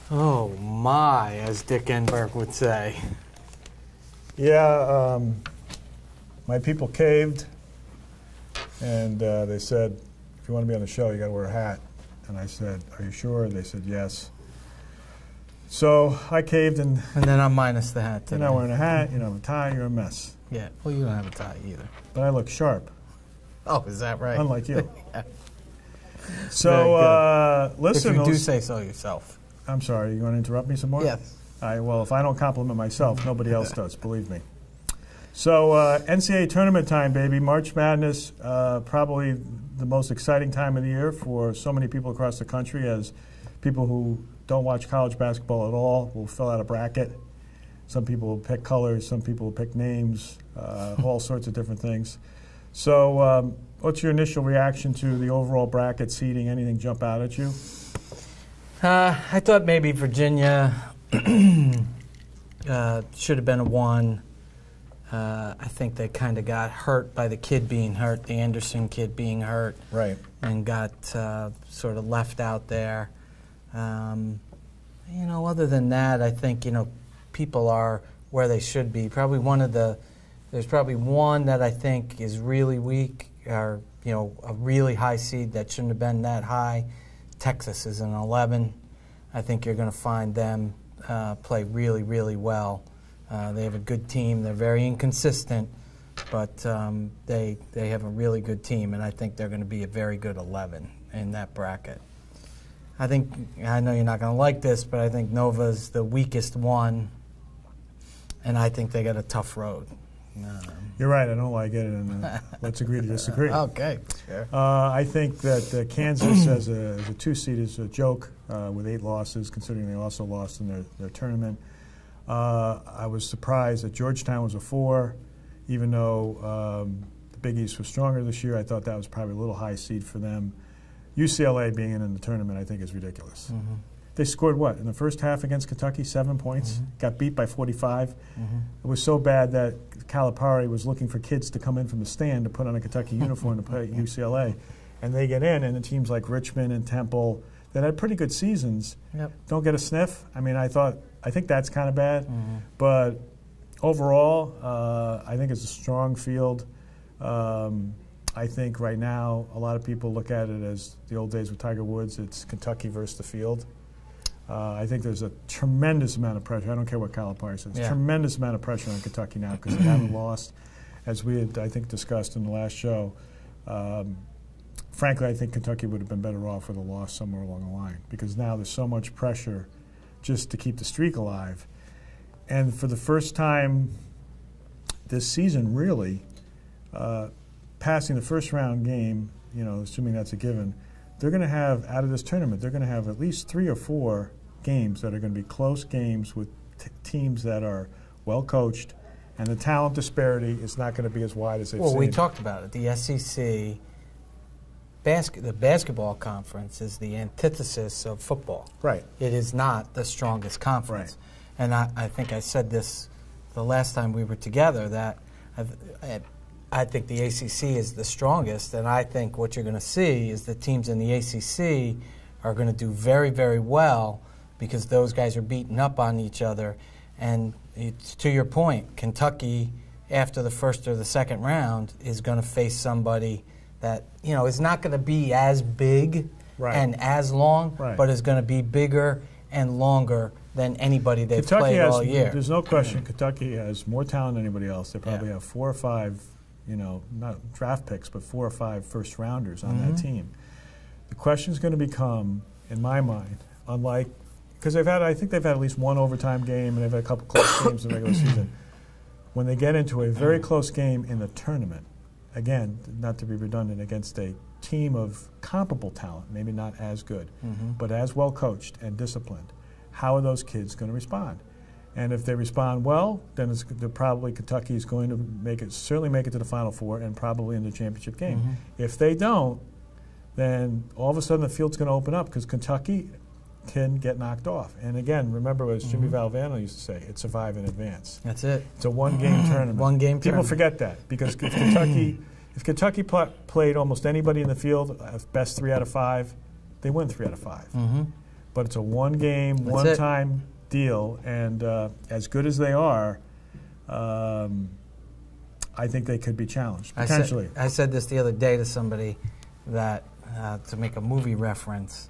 Oh my, as Dick Enberg would say. Yeah, my people caved, and they said, if you want to be on the show, you got to wear a hat. And I said, are you sure? They said, yes. So I caved, and then I'm minus the hat today. You're not wearing a hat, you don't have a tie, you're a mess. Yeah, well, you don't have a tie either. But I look sharp. Oh, is that right? Unlike you. Yeah. So, listen. If you do say so yourself. I'm sorry, you want to interrupt me some more? Yes. All right, well, if I don't compliment myself, nobody else does, believe me. So, NCAA tournament time, baby. March Madness, probably the most exciting time of the year for so many people across the country, as people who don't watch college basketball at all will fill out a bracket. Some people will pick colors, some people will pick names, all sorts of different things. So what's your initial reaction to the overall bracket seeding? Anything jump out at you? I thought maybe Virginia should have been a 1. I think they kind of got hurt by the kid being hurt, the Anderson kid being hurt. Right. And got sort of left out there. You know, other than that, I think, you know, people are where they should be. Probably there's probably one that I think is really weak, or, you know, a really high seed that shouldn't have been that high. Texas is an 11. I think you're going to find them play really, really well. They have a good team. They're very inconsistent, but they have a really good team, and I think they're going to be a very good 11 in that bracket. I know you're not going to like this, but I think Nova's the weakest one, and I think they got a tough road. You're right. I don't like it, and let's agree to disagree. Okay, sure. I think that Kansas as a 2 seed is a joke with 8 losses, considering they also lost in their tournament. I was surprised that Georgetown was a 4, even though the Big East was stronger this year. I thought that was probably a little high seed for them. UCLA being in the tournament, I think, is ridiculous. Mm-hmm. They scored what in the first half against Kentucky? 7 points. Mm-hmm. Got beat by 45. Mm-hmm. It was so bad that Calipari was looking for kids to come in from the stand to put on a Kentucky uniform to play at UCLA, and they get in, and the teams like Richmond and Temple that had pretty good seasons don't get a sniff. I mean, I think that's kind of bad, mm-hmm. but overall, I think it's a strong field. I think right now a lot of people look at it as the old days with Tiger Woods. It's Kentucky versus the field. I think there's a tremendous amount of pressure. I don't care what Calipari says. Yeah. Tremendous amount of pressure on Kentucky now because they haven't lost, as we had, I think, discussed in the last show. Frankly, I think Kentucky would have been better off with a loss somewhere along the line because now there's so much pressure just to keep the streak alive. And for the first time this season, really, passing the first round game, you know, assuming that's a given, they're going to have, out of this tournament, they're going to have at least 3 or 4 games that are going to be close games with teams that are well coached, and the talent disparity is not going to be as wide as they've seen. Well, we talked about it. The SEC, the basketball conference is the antithesis of football. Right. It is not the strongest conference. Right. And I think I said this the last time we were together, that I think the ACC is the strongest, and I think what you're going to see is the teams in the ACC are going to do very, very well because those guys are beating up on each other. And it's, to your point, Kentucky, after the first or the second round, is going to face somebody that, you know, is not going to be as big and as long, but is going to be bigger and longer than anybody they've played all year. There's no question Kentucky has more talent than anybody else. They probably have 4 or 5, you know, not draft picks, but 4 or 5 first rounders on that team. The question is going to become, in my mind, unlike, because I think they've had at least 1 overtime game and they've had a couple close games in the regular season. When they get into a very close game in the tournament, again, not to be redundant, against a team of comparable talent, maybe not as good, but as well coached and disciplined, how are those kids going to respond? And if they respond well, then probably Kentucky is going to certainly make it to the Final Four and probably in the championship game. If they don't, then all of a sudden the field's going to open up because Kentucky can get knocked off. And again, remember as Jimmy Valvano used to say, it's survive in advance. That's it. It's a one-game tournament. One-game tournament. People forget that because if Kentucky played almost anybody in the field, best 3 out of 5, they win 3 out of 5. Mm-hmm. But it's a one-game, one-time deal, and as good as they are, I think they could be challenged, potentially. I said this the other day to somebody that, to make a movie reference,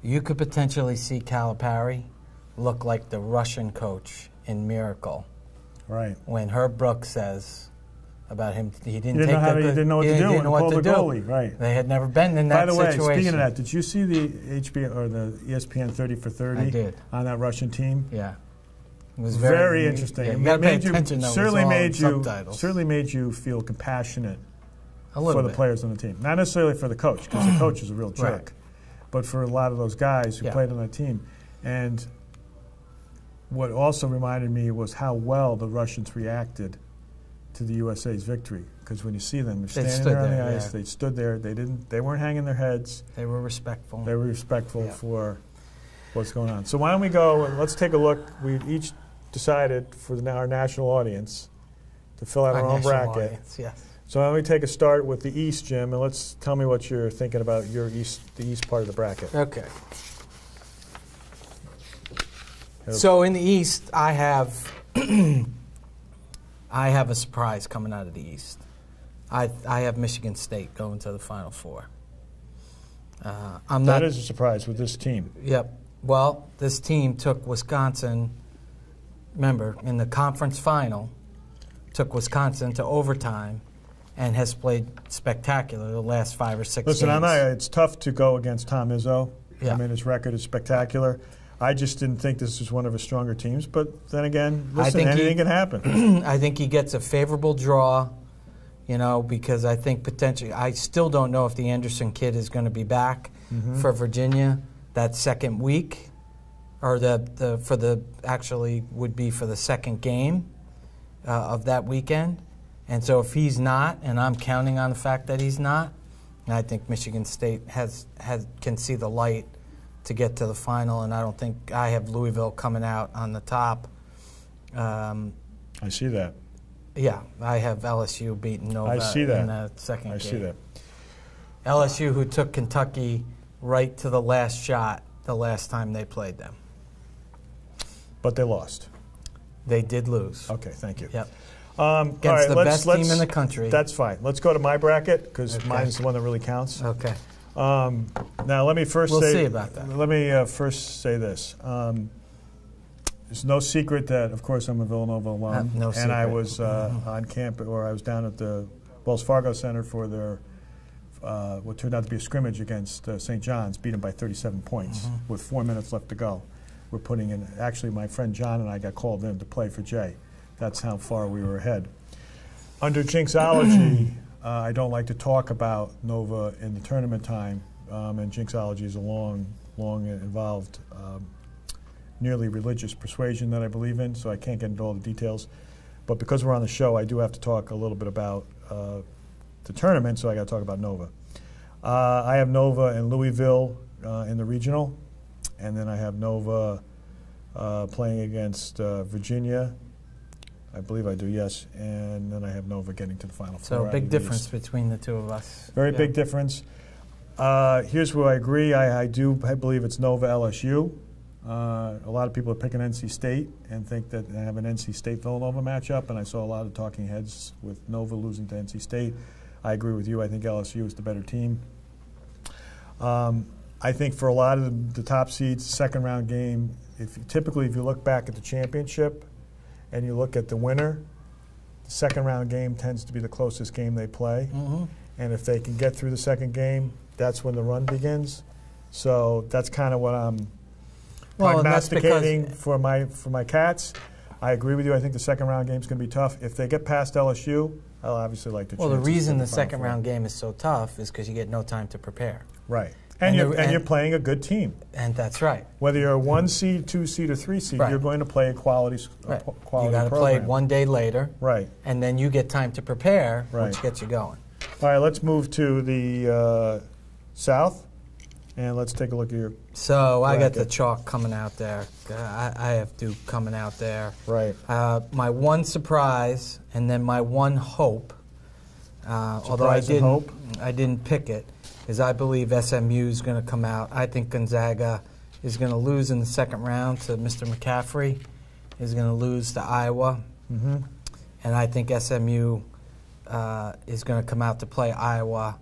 you could potentially see Calipari look like the Russian coach in Miracle. Right. When Herb Brooks says about him, he didn't know what to do when he called the goalie. Right. They had never been in that situation. By the way, speaking of that, did you see the HBO or the ESPN 30 for 30 I did. On that Russian team? Yeah. It was very interesting. Yeah, certainly made you feel compassionate for the players on the team. Not necessarily for the coach, because the coach is a real jerk, right. but for a lot of those guys who played on that team. And what also reminded me was how well the Russians reacted to the USA's victory. Because when you see them, they're standing there on the ice. They stood there. They weren't hanging their heads. They were respectful. They were respectful for what's going on. So why don't we go and let's take a look. We each decided for our national audience to fill out our own bracket. Audience, yes. So why don't we take a start with the East, Jim, and let's tell me what you're thinking about the East part of the bracket. Okay. So in the East, I have a surprise coming out of the East. I have Michigan State going to the Final Four. That is a surprise with this team. Yep. Well, this team took Wisconsin, remember, in the conference final, took Wisconsin to overtime and has played spectacular the last 5 or 6 Listen, games. it's tough to go against Tom Izzo. Yeah. I mean, his record is spectacular. I just didn't think this was one of his stronger teams. But then again, listen, anything can happen. I think he gets a favorable draw, because I think potentially, I still don't know if the Anderson kid is going to be back for Virginia that second week, or actually would be for the second game of that weekend. And so if he's not, and I'm counting on the fact that he's not, I think Michigan State can see the light to get to the final, and I don't think I have Louisville coming out on the top. I see that. Yeah, I have LSU beating Nova in the second game. I see that. LSU, who took Kentucky right to the last shot the last time they played them. But they lost. They did lose. Okay, thank you. Yep. Against the best team in the country. That's fine. Let's go to my bracket, because mine's the one that really counts. Okay. Now, let me first We'll see about that. Let me first say this. There's no secret that, of course, I'm a Villanova alum. No secret. And I was on campus, or I was down at the Wells Fargo Center for their what turned out to be a scrimmage against St. John's, beat them by 37 points with 4 minutes left to go. We're putting in, actually, my friend John and I got called in to play for Jay. That's how far we were ahead. Under Jinxology, I don't like to talk about Nova in the tournament time, and Jinxology is a long involved, nearly religious persuasion that I believe in, so I can't get into all the details. But because we're on the show, I do have to talk a little bit about the tournament, so I got to talk about Nova. I have Nova and Louisville in the regional, and then I have Nova playing against Virginia. I believe I do, yes. And then I have Nova getting to the Final Four. So a big difference between the two of us. Very big difference. Here's where I agree. I believe it's Nova LSU. A lot of people are picking NC State and think that they have an NC State-Villanova matchup, and I saw a lot of talking heads with Nova losing to NC State. I agree with you. I think LSU is the better team. I think for a lot of the top seeds, second-round game, typically if you look back at the championship, and you look at the winner, the second-round game tends to be the closest game they play. And if they can get through the second game, that's when the run begins. So that's kind of what I'm prognosticating for my Cats. I agree with you. I think the second-round game is going to be tough. If they get past LSU, I'll obviously like to. Well, the reason the second-round game is so tough is because you get no time to prepare. Right. And you're playing a good team. And that's right. Whether you're a 1 seed, 2 seed, or 3 seed, you're going to play a quality program. You got to play 1 day later. Right. And then you get time to prepare, which gets you going. All right, let's move to the South, and let's take a look at your So bracket. I got the chalk coming out there. I have Duke coming out there. Right. My one surprise, and then my one hope, although I didn't pick it, is I believe SMU is going to come out. I think Gonzaga is going to lose in the second round to Mr. McCaffrey, is going to lose to Iowa, and I think SMU is going to come out to play Iowa,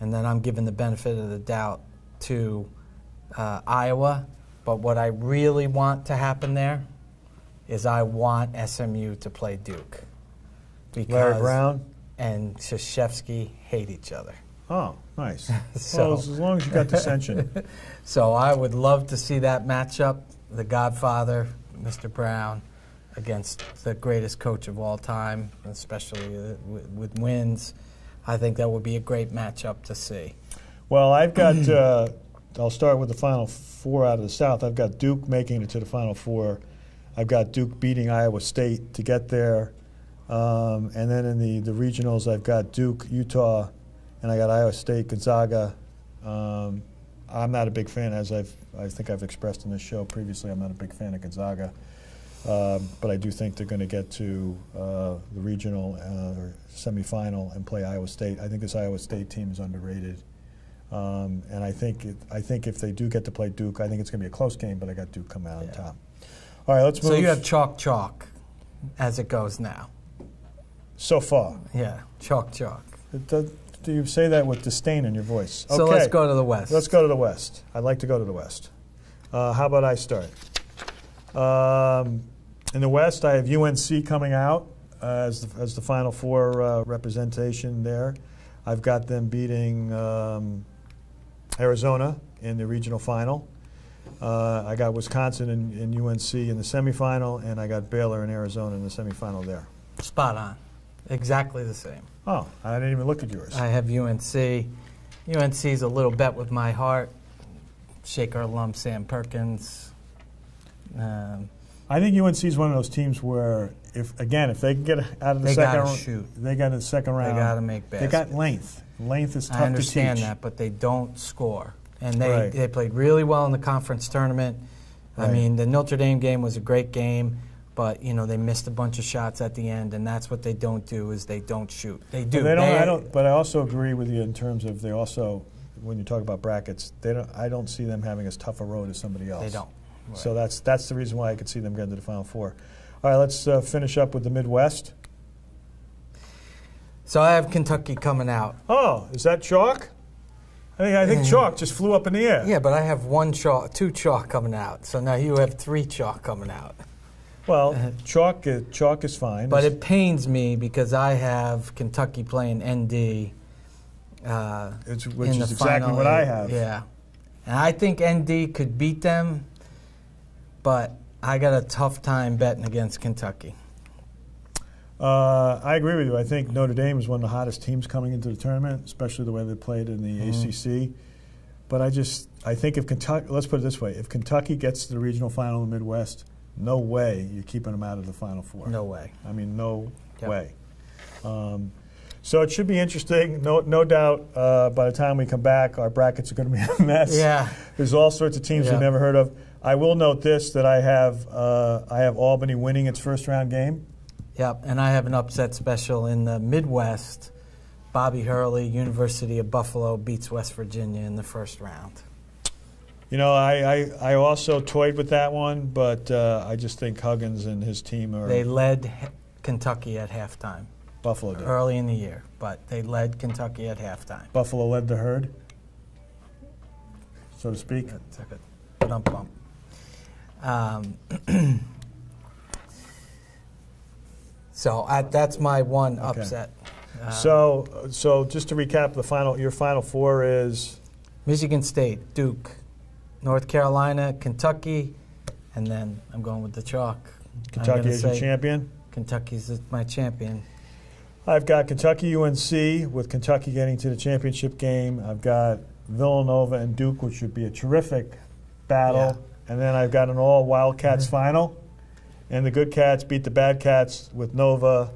and then I'm giving the benefit of the doubt to Iowa. But what I really want to happen there is I want SMU to play Duke. Because Larry Brown and Krzyzewski hate each other. Oh, nice. So, well, as long as you got dissension. So I would love to see that matchup, the Godfather, Mr. Brown, against the greatest coach of all time, especially with wins. I think that would be a great matchup to see. Well, I've got, I'll start with the Final Four out of the South. I've got Duke making it to the Final Four. I've got Duke beating Iowa State to get there. And then in the regionals, I've got Duke, Utah, and I got Iowa State, Gonzaga. I'm not a big fan, as I think I've expressed in this show previously. I'm not a big fan of Gonzaga, but I do think they're going to get to the regional or semifinal and play Iowa State. I think this Iowa State team is underrated, and I think if they do get to play Duke, I think it's going to be a close game. But I got Duke coming out on top. All right, let's move. So you have chalk as it goes now. So far. Yeah, chalk. Do you say that with disdain in your voice? So okay. let's go to the West. Let's go to the West. I'd like to go to the West. How about I start? In the West, I have UNC coming out as the Final Four representation there. I've got them beating Arizona in the regional final. I got Wisconsin and UNC in the semifinal, and I got Baylor and Arizona in the semifinal there. Spot on. Exactly the same. Oh, I didn't even look at yours. I have UNC. UNC's a little bet with my heart. Shaker alum Sam Perkins. I think UNC is one of those teams where, if they can get out of the second round, they got in the second round. They got to make baskets. They got length. Length is tough to teach. I understand that, but they don't score. And they played really well in the conference tournament. Right. I mean, the Notre Dame game was a great game, but they missed a bunch of shots at the end, and that's what they don't do is they don't shoot. They do. But I also agree with you in terms of they also, when you talk about brackets, I don't see them having as tough a road as somebody else. They don't. Right. So that's the reason why I could see them getting to the Final Four. All right, let's finish up with the Midwest. So I have Kentucky coming out. Oh, is that chalk? I think chalk just flew up in the air. Yeah, but I have two chalk coming out. So now you have 3 chalk coming out. Well, chalk is fine. But it pains me because I have Kentucky playing ND. Which is exactly what I have. Yeah. And I think ND could beat them, but I got a tough time betting against Kentucky. I agree with you. I think Notre Dame is one of the hottest teams coming into the tournament, especially the way they played in the ACC. But I think if Kentucky, let's put it this way, if Kentucky gets to the regional final in the Midwest, no way you're keeping them out of the Final Four. No way. I mean, no way. So it should be interesting. No doubt by the time we come back, our brackets are going to be a mess. Yeah. There's all sorts of teams we've never heard of. I will note this, that I have Albany winning its first round game. Yep, and I have an upset special in the Midwest. Bobby Hurley, University of Buffalo, beats West Virginia in the first round. I also toyed with that one, but I just think Huggins and his team are... They led Kentucky at halftime. Buffalo did. Early in the year, but they led Kentucky at halftime. Buffalo led the herd, so to speak. Bump. So that's my one upset. So just to recap, your Final Four is Michigan State, Duke, North Carolina, Kentucky, and then I'm going with the chalk. Kentucky is your champion? Kentucky's my champion. I've got Kentucky UNC, with Kentucky getting to the championship game. I've got Villanova and Duke, which would be a terrific battle. Yeah. And then I've got an all Wildcats final. And the good Cats beat the bad Cats with Nova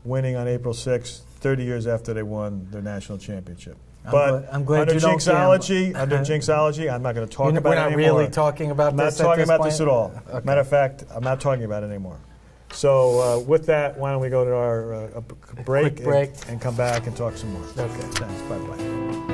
winning on April 6th, 30 years after they won their national championship. I'm glad under you Jinxology, I'm not going to talk about it anymore. We're not really talking about this I'm not talking about this at all. Okay. Matter of fact, I'm not talking about it anymore. So with that, why don't we go to our break quick break and come back and talk some more. Okay. Thanks. Bye-bye.